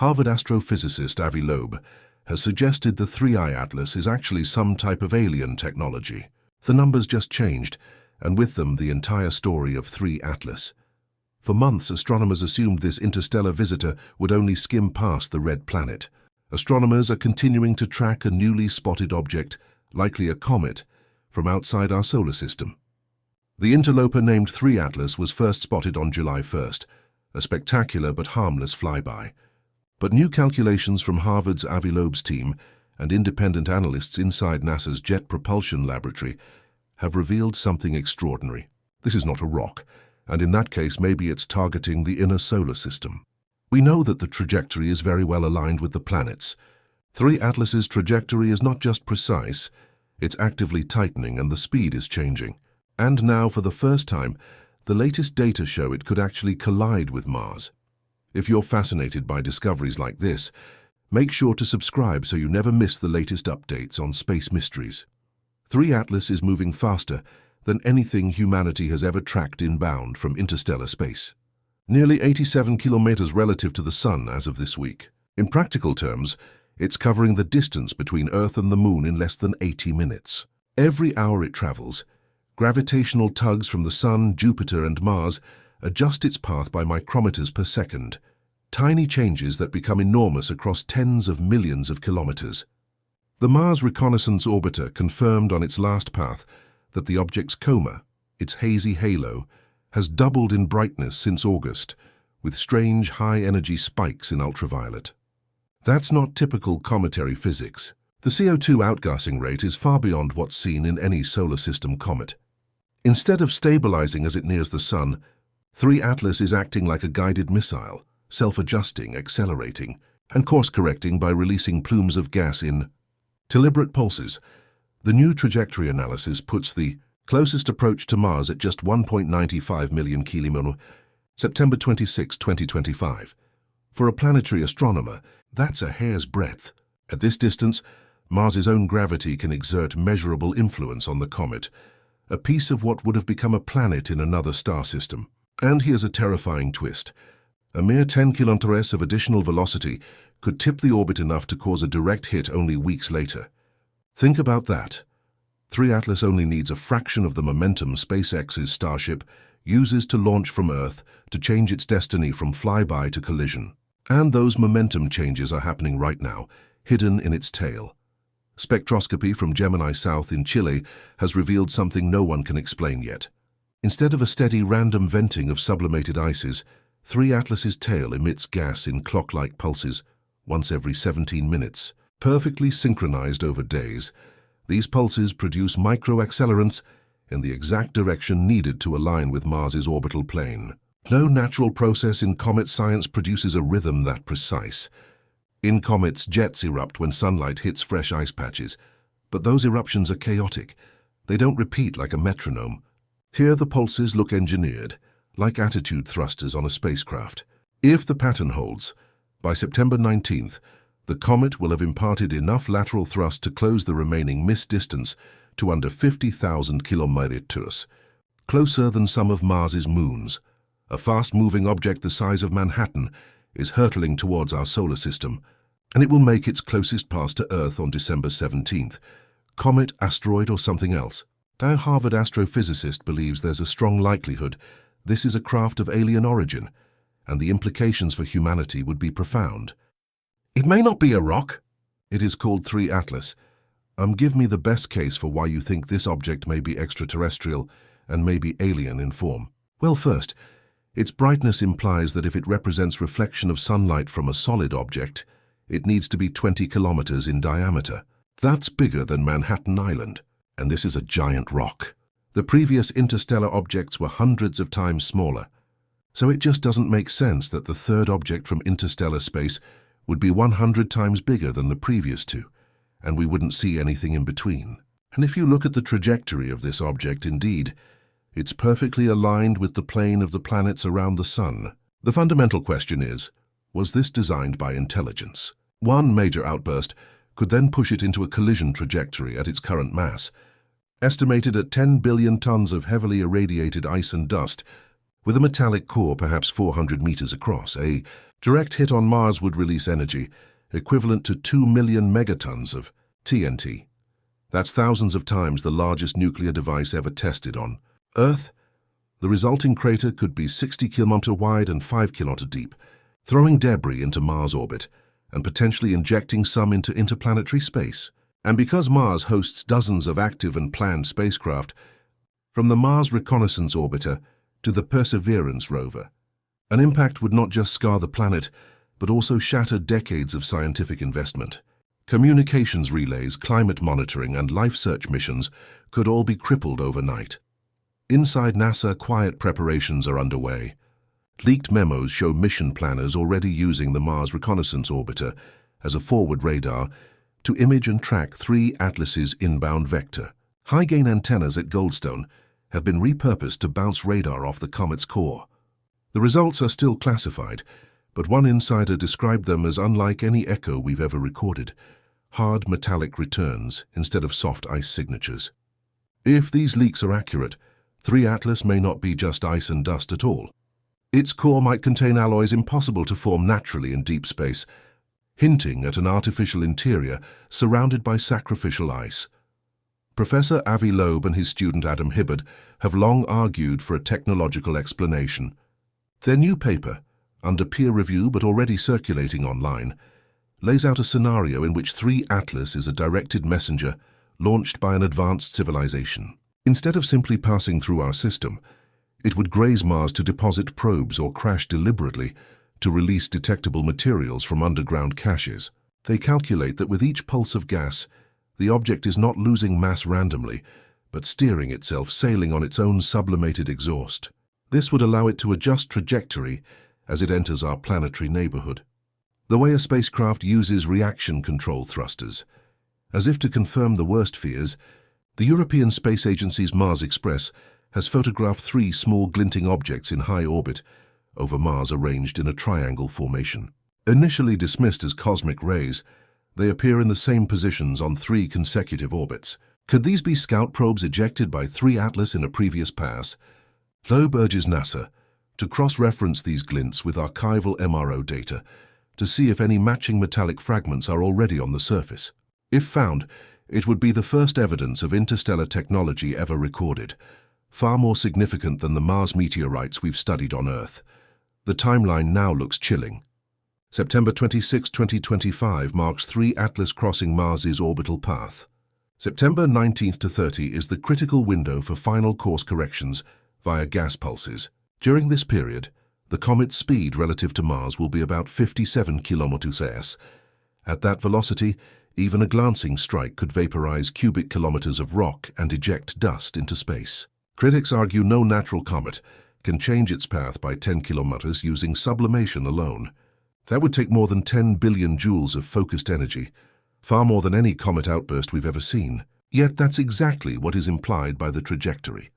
Harvard astrophysicist Avi Loeb has suggested the 3I Atlas is actually some type of alien technology. The numbers just changed, and with them the entire story of 3 Atlas. For months, astronomers assumed this interstellar visitor would only skim past the red planet. Astronomers are continuing to track a newly spotted object, likely a comet, from outside our solar system. The interloper named 3 Atlas was first spotted on July 1st, a spectacular but harmless flyby. But new calculations from Harvard's Avi Loeb's team and independent analysts inside NASA's Jet Propulsion Laboratory have revealed something extraordinary. This is not a rock, and in that case maybe it's targeting the inner solar system. We know that the trajectory is very well aligned with the planets. 3 Atlas's trajectory is not just precise, it's actively tightening and the speed is changing. And now, for the first time, the latest data show it could actually collide with Mars. If you're fascinated by discoveries like this, make sure to subscribe so you never miss the latest updates on space mysteries. 3 Atlas is moving faster than anything humanity has ever tracked inbound from interstellar space. Nearly 87 kilometers relative to the Sun as of this week. In practical terms, it's covering the distance between Earth and the Moon in less than 80 minutes. Every hour it travels, gravitational tugs from the Sun, Jupiter, and Mars adjust its path by micrometers per second, tiny changes that become enormous across tens of millions of kilometers. The Mars Reconnaissance Orbiter confirmed on its last path that the object's coma, its hazy halo, has doubled in brightness since August, with strange high-energy spikes in ultraviolet. That's not typical cometary physics. The CO2 outgassing rate is far beyond what's seen in any solar system comet. Instead of stabilizing as it nears the Sun, 3 Atlas is acting like a guided missile, self-adjusting, accelerating, and course-correcting by releasing plumes of gas in deliberate pulses. The new trajectory analysis puts the closest approach to Mars at just 1.95 million kilometers, September 26, 2025. For a planetary astronomer, that's a hair's breadth. At this distance, Mars's own gravity can exert measurable influence on the comet, a piece of what would have become a planet in another star system. And here's a terrifying twist. A mere 10 kilometers of additional velocity could tip the orbit enough to cause a direct hit only weeks later. Think about that. 3 Atlas only needs a fraction of the momentum SpaceX's Starship uses to launch from Earth to change its destiny from flyby to collision. And those momentum changes are happening right now, hidden in its tail. Spectroscopy from Gemini South in Chile has revealed something no one can explain yet. Instead of a steady random venting of sublimated ices, 3 Atlas's tail emits gas in clock-like pulses, once every 17 minutes. Perfectly synchronized over days, these pulses produce microaccelerants in the exact direction needed to align with Mars's orbital plane. No natural process in comet science produces a rhythm that precise. In comets, jets erupt when sunlight hits fresh ice patches, but those eruptions are chaotic. They don't repeat like a metronome. Here the pulses look engineered, like attitude thrusters on a spacecraft. If the pattern holds, by September 19th, the comet will have imparted enough lateral thrust to close the remaining missed distance to under 50,000 kilometers, closer than some of Mars's moons. A fast-moving object the size of Manhattan is hurtling towards our solar system, and it will make its closest pass to Earth on December 17th. Comet, asteroid, or something else. Now, Harvard astrophysicist believes there's a strong likelihood this is a craft of alien origin, and the implications for humanity would be profound. It may not be a rock. It is called 3 Atlas. Give me the best case for why you think this object may be extraterrestrial and may be alien in form. Well, first, its brightness implies that if it represents reflection of sunlight from a solid object, it needs to be 20 kilometers in diameter. That's bigger than Manhattan Island, and this is a giant rock. The previous interstellar objects were hundreds of times smaller, so it just doesn't make sense that the third object from interstellar space would be 100 times bigger than the previous two, and we wouldn't see anything in between. And if you look at the trajectory of this object, indeed, it's perfectly aligned with the plane of the planets around the Sun. The fundamental question is, was this designed by intelligence? One major outburst could then push it into a collision trajectory at its current mass. Estimated at 10 billion tons of heavily irradiated ice and dust, With a metallic core perhaps 400 meters across, a direct hit on Mars would release energy equivalent to 2 million megatons of TNT. That's thousands of times the largest nuclear device ever tested on Earth. The resulting crater could be 60 km wide and 5 km deep, throwing debris into Mars orbit and potentially injecting some into interplanetary space. And because Mars hosts dozens of active and planned spacecraft, from the Mars Reconnaissance Orbiter to the Perseverance rover, an impact would not just scar the planet, but also shatter decades of scientific investment. Communications relays, climate monitoring, and life search missions could all be crippled overnight. Inside NASA, quiet preparations are underway. Leaked memos show mission planners already using the Mars Reconnaissance Orbiter as a forward radar to image and track 3 Atlas's inbound vector. High-gain antennas at Goldstone have been repurposed to bounce radar off the comet's core. The results are still classified, but one insider described them as unlike any echo we've ever recorded. Hard metallic returns instead of soft ice signatures. If these leaks are accurate, 3 Atlas may not be just ice and dust at all. Its core might contain alloys impossible to form naturally in deep space, hinting at an artificial interior surrounded by sacrificial ice. Professor Avi Loeb and his student Adam Hibbard have long argued for a technological explanation. Their new paper, under peer review but already circulating online, lays out a scenario in which 3 Atlas is a directed messenger launched by an advanced civilization. Instead of simply passing through our system, it would graze Mars to deposit probes or crash deliberately to release detectable materials from underground caches. They calculate that with each pulse of gas, the object is not losing mass randomly, but steering itself, sailing on its own sublimated exhaust. This would allow it to adjust trajectory as it enters our planetary neighborhood. The way a spacecraft uses reaction control thrusters. As if to confirm the worst fears, the European Space Agency's Mars Express has photographed 3 small glinting objects in high orbit over Mars arranged in a triangle formation. Initially dismissed as cosmic rays, they appear in the same positions on 3 consecutive orbits. Could these be scout probes ejected by 3 Atlas in a previous pass? Loeb urges NASA to cross-reference these glints with archival MRO data to see if any matching metallic fragments are already on the surface. If found, it would be the first evidence of interstellar technology ever recorded, far more significant than the Mars meteorites we've studied on Earth. The timeline now looks chilling. September 26, 2025 marks 3 Atlas crossing Mars's orbital path. September 19th to 30 is the critical window for final course corrections via gas pulses. During this period, the comet's speed relative to Mars will be about 57 km/s. At that velocity, even a glancing strike could vaporize cubic kilometers of rock and eject dust into space. Critics argue no natural comet can change its path by 10 kilometers using sublimation alone. That would take more than 10 billion joules of focused energy, far more than any comet outburst we've ever seen. Yet that's exactly what is implied by the trajectory.